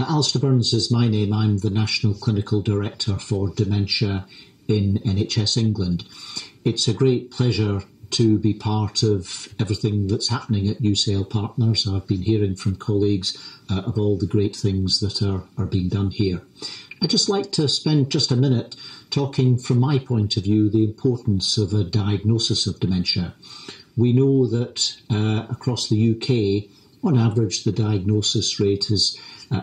Alistair Burns is my name. I'm the National Clinical Director for Dementia in NHS England. It's a great pleasure to be part of everything that's happening at UCLPartners. I've been hearing from colleagues of all the great things that are being done here. I'd just like to spend just a minute talking from my point of view the importance of a diagnosis of dementia. We know that across the UK, on average, the diagnosis rate is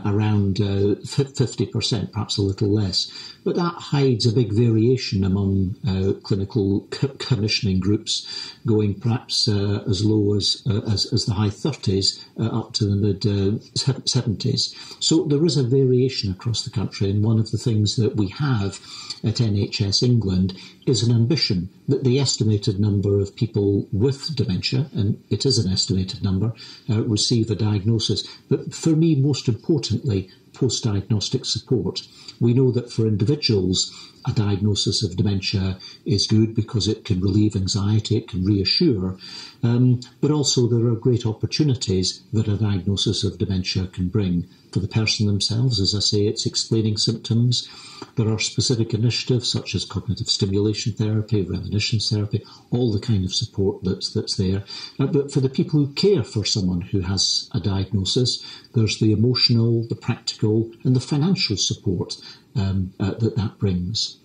around 50%, perhaps a little less. But that hides a big variation among clinical commissioning groups, going perhaps as low as the high 30s up to the mid 70s. So there is a variation across the country, and one of the things that we have at NHS England is an ambition that the estimated number of people with dementia, and it is an estimated number, receive a diagnosis. But for me, most importantly, post-diagnostic support. We know that for individuals, a diagnosis of dementia is good because it can relieve anxiety, it can reassure, but also there are great opportunities that a diagnosis of dementia can bring for the person themselves. As I say, it's explaining symptoms. There are specific initiatives such as cognitive stimulation therapy, reminiscence therapy, all the kind of support that's there. But for the people who care for someone who has a diagnosis, there's the emotional, the practical and the financial support that brings.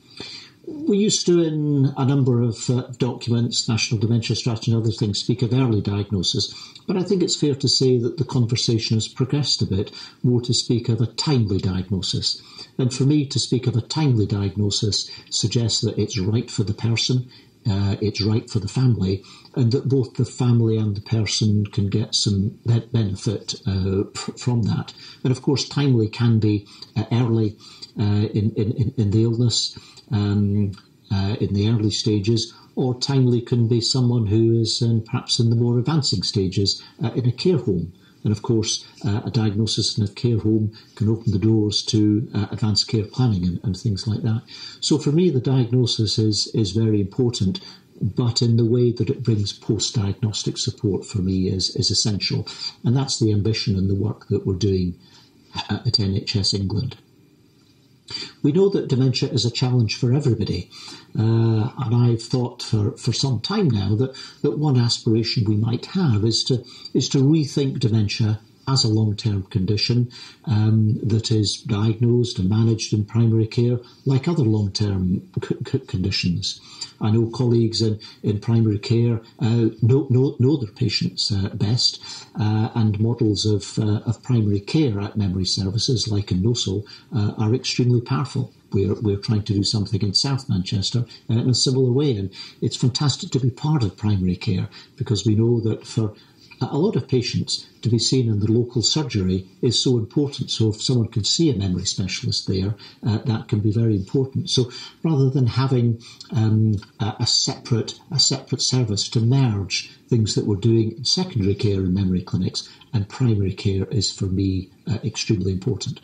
We used to, in a number of documents, National Dementia Strategy and other things, speak of early diagnosis, but I think it's fair to say that the conversation has progressed a bit more to speak of a timely diagnosis. And for me, to speak of a timely diagnosis suggests that it's right for the person, it's right for the family, and that both the family and the person can get some benefit from that. And of course, timely can be early in the illness, in the early stages, or timely can be someone who is perhaps in the more advancing stages in a care home. And of course, a diagnosis in a care home can open the doors to advanced care planning and things like that. So for me, the diagnosis is very important, but in the way that it brings post-diagnostic support for me is essential. And that's the ambition and the work that we're doing at NHS England. We know that dementia is a challenge for everybody, and I've thought for some time now that one aspiration we might have is to rethink dementia as a long-term condition that is diagnosed and managed in primary care like other long-term conditions. I know colleagues in primary care know their patients best, and models of primary care at memory services like in NOSO are extremely powerful. We're trying to do something in South Manchester in a similar way, and it's fantastic to be part of primary care because we know that for a lot of patients to be seen in the local surgery is so important. So if someone can see a memory specialist there, that can be very important. So rather than having a separate service, to merge things that we're doing in secondary care and memory clinics and primary care is for me extremely important.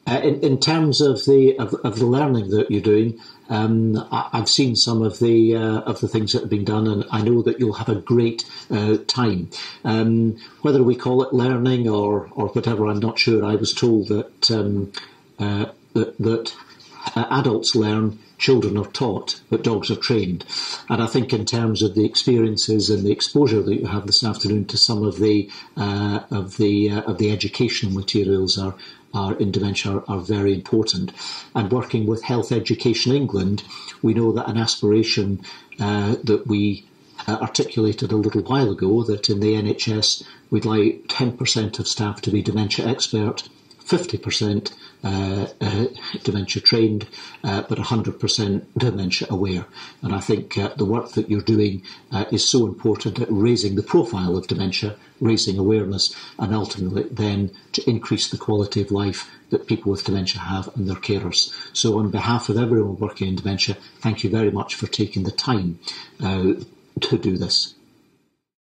In terms of the learning that you're doing, I've seen some of the things that have been done, and I know that you'll have a great time. Whether we call it learning or whatever, I'm not sure. I was told that that adults learn, children are taught, but dogs are trained. And I think in terms of the experiences and the exposure that you have this afternoon to some of the educational materials in dementia are very important. And working with Health Education England, we know that an aspiration that we articulated a little while ago, that in the NHS we'd like 10% of staff to be dementia expert, 50% dementia trained, but 100% dementia aware. And I think the work that you're doing is so important at raising the profile of dementia, raising awareness, and ultimately then to increase the quality of life that people with dementia have and their carers. So on behalf of everyone working in dementia, thank you very much for taking the time to do this.